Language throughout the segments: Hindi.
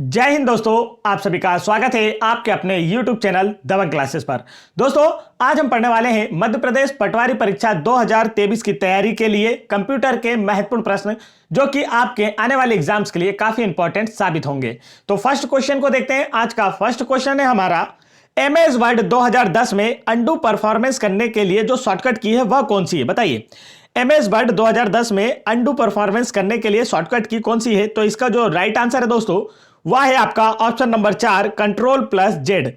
जय हिंद दोस्तों, आप सभी का स्वागत है आपके अपने YouTube चैनल दबंग क्लासेस पर। दोस्तों, आज हम पढ़ने वाले हैं मध्य प्रदेश पटवारी परीक्षा 2023 की तैयारी के लिए कंप्यूटर के महत्वपूर्ण प्रश्न जो कि आपके आने वाले एग्जाम्स के लिए काफी इंपॉर्टेंट साबित होंगे। तो फर्स्ट क्वेश्चन को देखते हैं। आज का फर्स्ट क्वेश्चन है हमारा, MS वर्ड 2010 में अंडू परफॉर्मेंस करने के लिए जो शॉर्टकट की है वह कौन सी है, बताइए। MS वर्ड 2010 में अंडू परफॉर्मेंस करने के लिए शॉर्टकट की कौन सी है? तो इसका जो राइट आंसर है दोस्तों वह है आपका ऑप्शन नंबर 4, Ctrl+Z।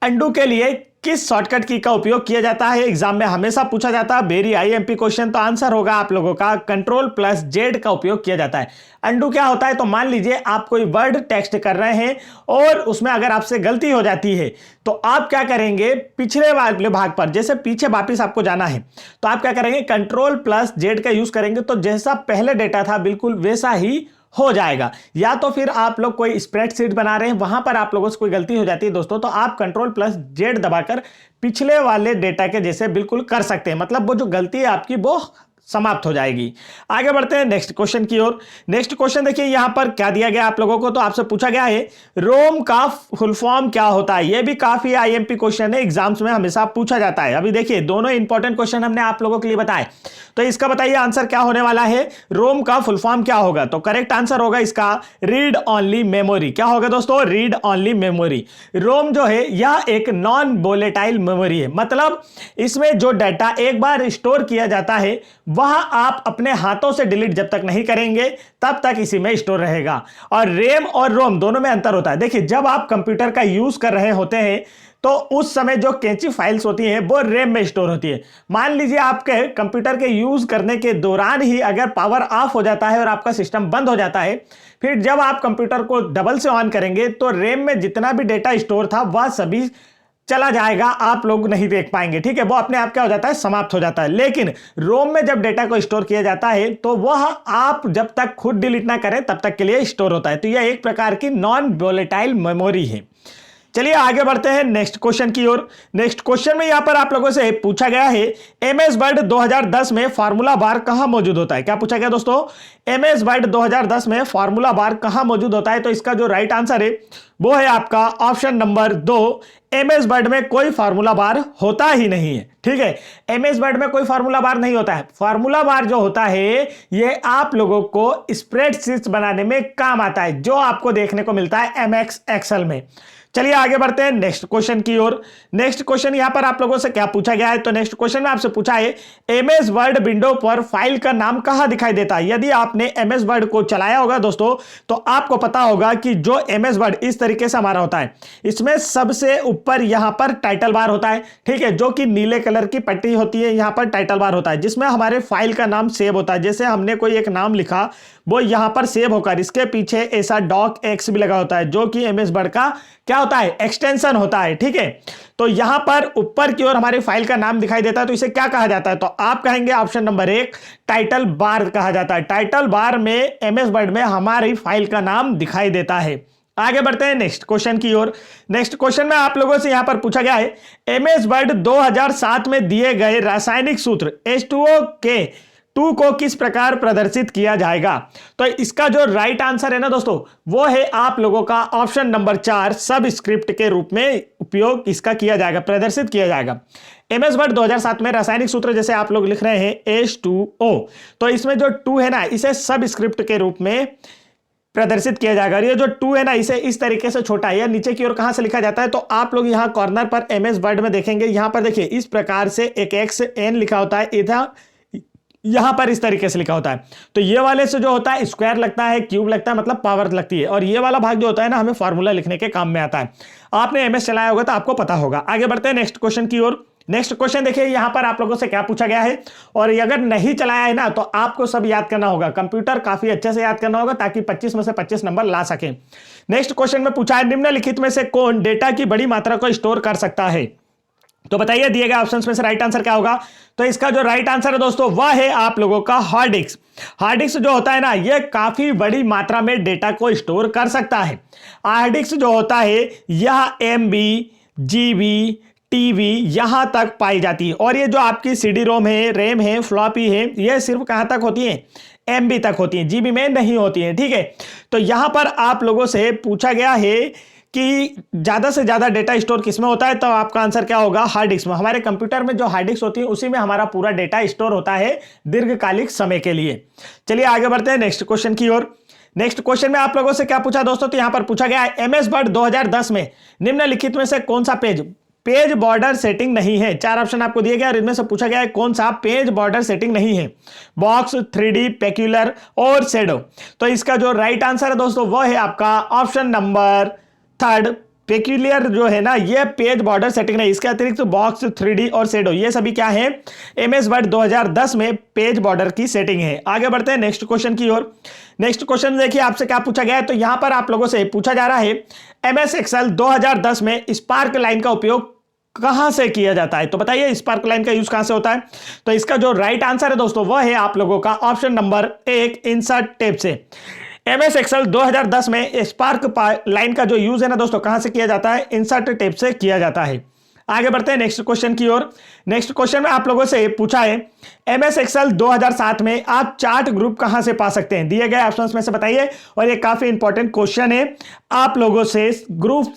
अंडू के लिए किस शॉर्टकट की का उपयोग किया जाता है? एग्जाम में हमेशा पूछा जाता है, वेरी IMP क्वेश्चन। तो आंसर होगा आप लोगों का Ctrl+Z का उपयोग किया जाता है। अंडू क्या होता है? तो मान लीजिए आप कोई वर्ड टेक्स्ट कर रहे हैं और उसमें अगर आपसे गलती हो जाती है तो आप क्या करेंगे, पिछले वाले भाग पर जैसे पीछे वापिस आपको जाना है तो आप क्या करेंगे, Ctrl+Z का यूज करेंगे तो जैसा पहले डेटा था बिल्कुल वैसा ही हो जाएगा। या तो फिर आप लोग कोई स्प्रेडशीट बना रहे हैं, वहां पर आप लोगों से कोई गलती हो जाती है दोस्तों, तो आप Ctrl+Z दबाकर पिछले वाले डेटा के जैसे बिल्कुल कर सकते हैं। मतलब वो जो गलती है आपकी वो समाप्त हो जाएगी। आगे बढ़ते हैं नेक्स्ट क्वेश्चन की ओर। नेक्स्ट क्वेश्चन देखिए यहां पर क्या दिया गया आप लोगों को, तो आपसे पूछा गया है रोम का फुल फॉर्म क्या होता है। यह भी काफी IMP क्वेश्चन है, एग्जाम्स में हमेशा पूछा जाता है। अभी देखिए दोनों इंपॉर्टेंट क्वेश्चन हमने आप लोगों के लिए बताए, तो इसका बताइए आंसर क्या होने वाला है, रोम का फुल फॉर्म क्या होगा? तो करेक्ट आंसर होगा इसका रीड ओनली मेमोरी। क्या होगा दोस्तों? Read only memory. रोम जो है यह एक नॉन वोलेटाइल मेमोरी है, मतलब इसमें जो डाटा एक बार स्टोर किया जाता है वह आप अपने हाथों से डिलीट जब तक नहीं करेंगे तब तक इसी में स्टोर रहेगा। और रैम और रोम दोनों में अंतर होता है। देखिए जब आप कंप्यूटर का यूज कर रहे होते हैं तो उस समय जो कैची फाइल्स होती हैं वो रैम में स्टोर होती है। मान लीजिए आपके कंप्यूटर के यूज करने के दौरान ही अगर पावर ऑफ हो जाता है और आपका सिस्टम बंद हो जाता है, फिर जब आप कंप्यूटर को डबल से ऑन करेंगे तो रैम में जितना भी डेटा स्टोर था वह सभी चला जाएगा, आप लोग नहीं देख पाएंगे। ठीक है, वो अपने आप क्या हो जाता है, समाप्त हो जाता है। लेकिन रोम में जब डेटा को स्टोर किया जाता है तो वह आप जब तक खुद डिलीट ना करें तब तक के लिए स्टोर होता है। तो यह एक प्रकार की नॉन वोलेटाइल मेमोरी है। चलिए आगे बढ़ते हैं नेक्स्ट क्वेश्चन की ओर। नेक्स्ट क्वेश्चन में यहां पर आप लोगों से पूछा गया है MS वर्ड 2010 में फार्मूला बार कहां मौजूद होता है। क्या पूछा गया दोस्तों? MS वर्ड 2010 में फार्मूला बार कहां मौजूद होता है? तो इसका जो राइट आंसर है वो है आपका ऑप्शन नंबर 2, MS वर्ड में कोई फार्मूला बार होता ही नहीं है। ठीक है, MS वर्ड में कोई फार्मूला बार नहीं होता है। फार्मूला बार जो होता है ये आप लोगों को स्प्रेडशीट्स बनाने में काम आता है, जो आपको देखने को मिलता है MX एक्सेल में। चलिए आगे बढ़ते हैं नेक्स्ट क्वेश्चन की ओर। नेक्स्ट क्वेश्चन यहां पर आप लोगों से क्या पूछा गया है? तो नेक्स्ट क्वेश्चन में आपसे पूछा है MS वर्ड विंडो पर फाइल का नाम कहां दिखाई देता है। यदि आपने MS वर्ड को चलाया होगा दोस्तों तो आपको पता होगा कि जो MS वर्ड इस तरीके से हमारा होता है, इसमें सबसे ऊपर यहां पर टाइटल बार होता है। ठीक है, जो कि नीले कलर की पट्टी होती है, यहां पर टाइटल बार होता है जिसमें हमारे फाइल का नाम सेव होता है। जैसे हमने कोई एक नाम लिखा वो यहां पर सेव होकर इसके पीछे ऐसा DocX भी लगा होता है जो कि MS वर्ड का क्या होता है, एक्सटेंशन होता है। ठीक है, तो यहां पर ऊपर की ओर हमारी फाइल का नाम दिखाई देता है तो इसे क्या कहा जाता है? तो आप कहेंगे ऑप्शन नंबर 1, टाइटल बार कहा जाता है। टाइटल बार में MS वर्ड में हमारी फाइल का नाम दिखाई देता है। आगे बढ़ते हैं नेक्स्ट क्वेश्चन की ओर। नेक्स्ट क्वेश्चन में आप लोगों से यहां पर पूछा गया है MS वर्ड 2007 में दिए गए रासायनिक सूत्र H2O के 2 को किस प्रकार प्रदर्शित किया जाएगा। तो इसका जो राइट आंसर है ना दोस्तों वो है आप लोगों का ऑप्शन नंबर 4, सब स्क्रिप्ट के रूप में उपयोग इसका किया जाएगा, प्रदर्शित किया जाएगा। MS वर्ड 2007 में रासायनिक सूत्र जैसे आप लोग लिख रहे हैं H2O, तो इसमें जो 2 है ना इसे सब स्क्रिप्ट के रूप में प्रदर्शित किया जाएगा। ये जो 2 है ना इसे इस तरीके से छोटा है, या नीचे की ओर कहां से लिखा जाता है तो आप लोग यहां कॉर्नर पर MS वर्ड में देखेंगे, यहां पर देखिए इस प्रकार से एक XN लिखा होता है, इधर यहां पर इस तरीके से लिखा होता है। तो ये वाले से जो होता है स्क्वायर लगता है, क्यूब लगता है, मतलब पावर लगती है, और ये वाला भाग जो होता है ना हमें फार्मूला लिखने के काम में आता है। आपने MS चलाया होगा तो आपको पता होगा। आगे बढ़ते हैं नेक्स्ट क्वेश्चन की ओर। नेक्स्ट क्वेश्चन देखिए यहां पर आप लोगों से क्या पूछा गया है, और अगर नहीं चलाया है ना तो आपको सब याद करना होगा, कंप्यूटर काफी अच्छे से याद करना होगा ताकि 25 में से 25 नंबर ला सके। नेक्स्ट क्वेश्चन में पूछा है निम्नलिखित में से कौन डेटा की बड़ी मात्रा को स्टोर कर सकता है। तो बताइए दिए गए ऑप्शंस में से राइट आंसर क्या होगा। तो इसका जो राइट आंसर है दोस्तों वह है आप लोगों का हार्ड डिस्क। हार्ड डिस्क जो होता है ना ये काफी बड़ी मात्रा में डेटा को स्टोर कर सकता है। हार्ड डिस्क जो होता है यह MB, GB, TB यहां तक पाई जाती है, और ये जो आपकी CD रोम है, रैम है, फ्लॉपी है, ये सिर्फ कहां तक होती है, MB तक होती हैं, GB में नहीं होती हैं, ठीक है। तो यहां पर आप लोगों से पूछा गया है कि ज्यादा से ज्यादा डेटा स्टोर किस में होता है, तो आपका आंसर क्या होगा, हार्ड डिस्क में। हमारे कंप्यूटर में जो हार्ड डिस्क होती है उसी में हमारा पूरा डेटा स्टोर होता है दीर्घकालिक समय के लिए। चलिए आगे बढ़ते हैं नेक्स्ट क्वेश्चन की ओर। नेक्स्ट क्वेश्चन में आप लोगों से क्या पूछा दोस्तों, तो यहां पर पूछा गया है MS वर्ड 2010 में निम्नलिखित में से कौन सा पेज बॉर्डर सेटिंग नहीं है। चार ऑप्शन आपको दिए गए और इनमें से पूछा गया है कौन सा पेज बॉर्डर सेटिंग नहीं है, बॉक्स, 3D, पेक्यूलर और शेडो। तो इसका जो राइट आंसर है दोस्तों वो है आपका ऑप्शन नंबर 3, पेक्यूलियर जो है ना ये पेज बॉर्डर सेटिंग नहीं। इसके अतिरिक्त बॉक्स, 3D और शेडो ये सभी क्या है, MS वर्ड 2010 में पेज बॉर्डर की सेटिंग है। आगे बढ़ते हैं नेक्स्ट क्वेश्चन की ओर। नेक्स्ट क्वेश्चन देखिए आपसे क्या पूछा गया है, तो यहां पर आप लोगों से पूछा जा रहा है MS एक्सेल 2010 में स्पार्क लाइन का उपयोग कहां से किया जाता है। तो बताइए स्पार्क लाइन का यूज कहां से होता है। तो इसका जो राइट आंसर है दोस्तों वह है आप लोगों का ऑप्शन नंबर 1, इंसर्ट टैब से। MS एक्सेल 2010 में स्पार्क लाइन का जो यूज है ना दोस्तों कहां से किया जाता है, इंसर्ट टैब से किया जाता है। आगे बढ़ते हैं नेक्स्ट क्वेश्चन की ओर। नेक्स्ट क्वेश्चन में आप लोगों से पूछा है MS एक्सेल 2007 में आप चार्ट ग्रुप कहां से पा सकते हैं, दिए गए ऑप्शंस में से बताइए। और ये काफी इंपॉर्टेंट क्वेश्चन है, आप लोगों से ग्रुप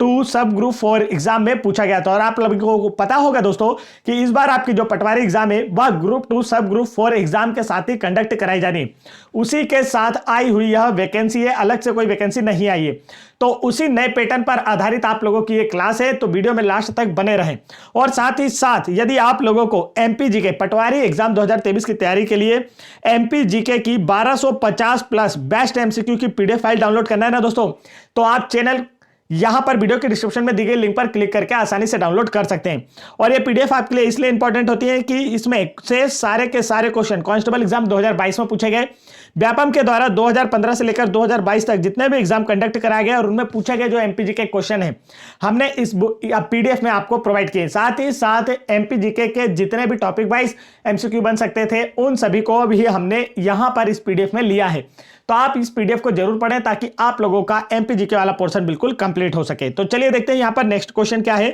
2 सब ग्रुप 4 एग्जाम में पूछा गया था। और आप लोगों को पता होगा दोस्तों कि इस बार आपकी जो पटवारी एग्जाम है वह ग्रुप 2 सब ग्रुप 4 एग्जाम के साथ ही कंडक्ट कराई जानी, उसी के साथ आई हुई यह वैकेंसी है, अलग से कोई वैकेंसी नहीं आई है। तो उसी नए पैटर्न पर आधारित आप लोगों की ये क्लास है, तो वीडियो में लास्ट तक बने रहें। और साथ ही साथ यदि आप लोगों को MPGK पटवारी एग्जाम 2023 की तैयारी के लिए MPGK की 1250 प्लस बेस्ट MCQ की PDF फाइल डाउनलोड करना है ना दोस्तों, तो आप चैनल यहां पर वीडियो के डिस्क्रिप्शन में दी गई लिंक पर क्लिक करके आसानी से डाउनलोड कर सकते हैं। और ये PDF आपके लिए इसलिए इंपॉर्टेंट होती है कि इसमें से सारे के सारे क्वेश्चन कांस्टेबल एग्जाम 2022 में पूछे गए, व्यापम के द्वारा 2015 से लेकर 2022 तक जितने भी एग्जाम कंडक्ट कराए गए और उनमें पूछे गए जो MPGK क्वेश्चन है हमने इस PDF में आपको प्रोवाइड किए। साथ ही साथ MPGK के जितने भी टॉपिक वाइज MCQ बन सकते थे उन सभी को भी हमने यहां पर इस PDF में लिया है। तो आप इस PDF को जरूर पढ़ें ताकि आप लोगों का MPGK वाला पोर्शन बिल्कुल कंप्लीट हो सके। तो चलिए देखते हैं यहां पर नेक्स्ट क्वेश्चन क्या है।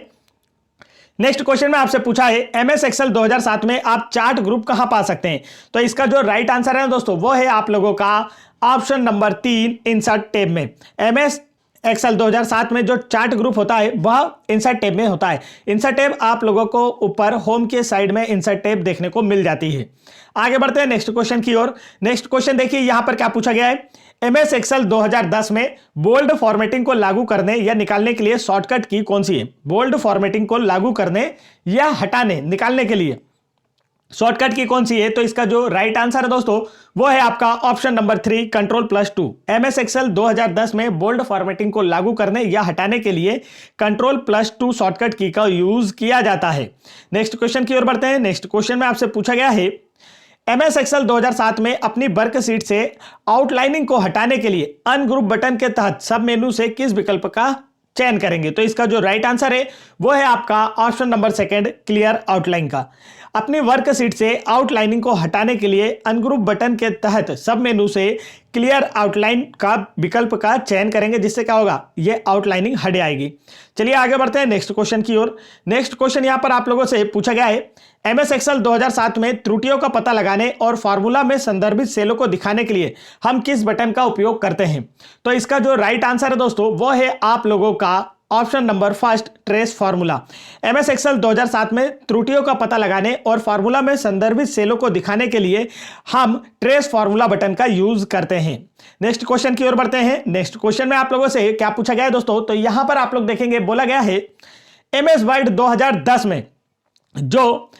नेक्स्ट क्वेश्चन में आपसे पूछा है MS एक्सेल 2007 में आप चार्ट ग्रुप कहां पा सकते हैं। तो इसका जो राइट आंसर है दोस्तों वो है आप लोगों का ऑप्शन नंबर 3, इंसर्ट टैब में। MS एक्सेल 2007 में जो चार्ट ग्रुप होता है वह इंसर्ट टैब में होता है। इंसर्ट टैब आप लोगों को ऊपर होम के साइड में इंसर्ट टैब देखने को मिल जाती है। आगे बढ़ते हैं नेक्स्ट क्वेश्चन की ओर। नेक्स्ट क्वेश्चन देखिए यहां पर क्या पूछा गया है, MS एक्सेल 2010 में बोल्ड फॉर्मेटिंग को लागू करने या निकालने के लिए शॉर्टकट की कौन सी है। बोल्ड फॉर्मेटिंग को लागू करने या हटाने निकालने के लिए शॉर्टकट की कौन सी है। तो इसका जो राइट आंसर है दोस्तों वो है आपका option number 3, Ctrl+2। MS Excel 2010 में बोल्ड फॉर्मेटिंग को लागू करने या हटाने के लिए Ctrl+2 शॉर्टकट की का यूज किया जाता है। नेक्स्ट क्वेश्चन की ओर बढ़ते हैं। नेक्स्ट क्वेश्चन में आपसे पूछा गया है MS एक्सेल 2007 में अपनी वर्कशीट से आउटलाइनिंग को हटाने के लिए अनग्रुप बटन के तहत सब मेनू से किस विकल्प का चयन करेंगे। तो इसका जो राइट आंसर है वो है आपका ऑप्शन नंबर 2, क्लियर आउटलाइन का। अपनी वर्कशीट से आउटलाइनिंग को हटाने के लिए अनग्रुप बटन के तहत सब मेनू से क्लियर आउटलाइन का विकल्प का चयन करेंगे, जिससे क्या होगा, ये आउटलाइनिंग हट जाएगी। चलिए आगे बढ़ते हैं नेक्स्ट क्वेश्चन की ओर। नेक्स्ट क्वेश्चन यहां पर आप लोगों से पूछा गया है MS एक्सेल 2007 में त्रुटियों का पता लगाने और फार्मूला में संदर्भित सेलों को दिखाने के लिए हम किस बटन का उपयोग करते हैं। तो इसका जो राइट आंसर है दोस्तों वो है आप लोगों का option number 1, trace formula. MS Excel 2007 में त्रुटियों का पता लगाने और फार्मूला में संदर्भित सेलों को दिखाने के लिए हम ट्रेस फार्मूला बटन का यूज करते हैं। नेक्स्ट क्वेश्चन की ओर बढ़ते हैं। नेक्स्ट क्वेश्चन में आप लोगों से क्या पूछा गया है दोस्तों, तो यहां पर आप लोग देखेंगे बोला गया है MS वर्ड 2010 में जो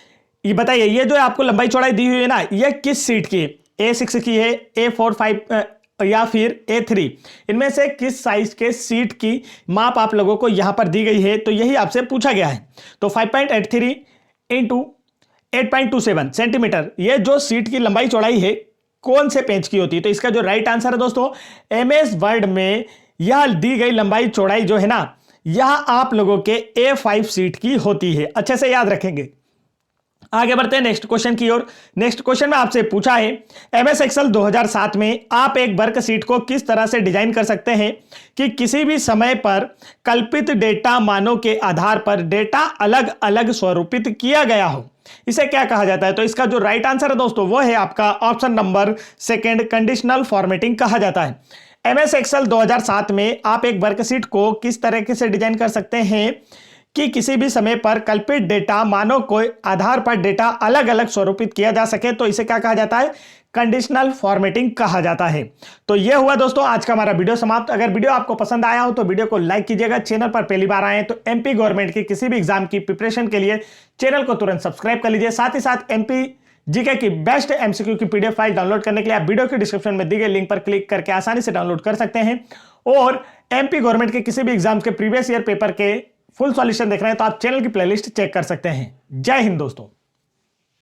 ये बताइए ये जो आपको लंबाई चौड़ाई दी हुई है ना ये किस सीट की है, A6 की है, A4, 5 या फिर A3, इनमें से किस साइज के सीट की माप आप लोगों को यहां पर दी गई है। तो यही आपसे पूछा गया है। तो 5.83 इंटू 8.27 सेंटीमीटर ये जो सीट की लंबाई चौड़ाई है कौन से पेज की होती है। तो इसका जो राइट आंसर है दोस्तों MS वर्ड में यह दी गई लंबाई चौड़ाई जो है ना यह आप लोगों के A5 सीट की होती है। अच्छे से याद रखेंगे। आगे बढ़ते हैं नेक्स्ट क्वेश्चन की ओर। नेक्स्ट क्वेश्चन में आपसे पूछा है एमएस एक्सेल 2007 में आप एक वर्कशीट को किस तरह से डिजाइन कर सकते हैं कि किसी भी समय पर कल्पित डेटा मानों के आधार पर डेटा अलग अलग स्वरूपित किया गया हो। इसे क्या कहा जाता है? तो इसका जो राइट आंसर है दोस्तों वो है आपका option number second, conditional formatting कहा जाता है। एमएस एक्सेल 2007 में आप एक वर्कशीट को किस तरीके से डिजाइन कर सकते हैं कि किसी भी समय पर कल्पित डेटा मानों के आधार पर डेटा अलग अलग स्वरूपित किया जा सके, तो इसे क्या कहा जाता है? कंडीशनल फॉर्मेटिंग कहा जाता है। तो यह हुआ दोस्तों आज का हमारा वीडियो समाप्त। अगर वीडियो आपको पसंद आया हो तो वीडियो को लाइक कीजिएगा। चैनल पर पहली बार आए तो एमपी गवर्नमेंट की किसी भी एग्जाम की प्रिपरेशन के लिए चैनल को तुरंत सब्सक्राइब कर लीजिए। साथ ही साथ एमपी जीके की बेस्ट एमसीक्यू की पीडीएफ फाइल डाउनलोड करने के लिए आप वीडियो के डिस्क्रिप्शन में दी गई लिंक पर क्लिक करके आसानी से डाउनलोड कर सकते हैं। और एमपी गवर्नमेंट के किसी भी एग्जाम के प्रीवियस ईयर पेपर के फुल सॉल्यूशन देख रहे हैं तो आप चैनल की प्लेलिस्ट चेक कर सकते हैं। जय हिंद दोस्तों।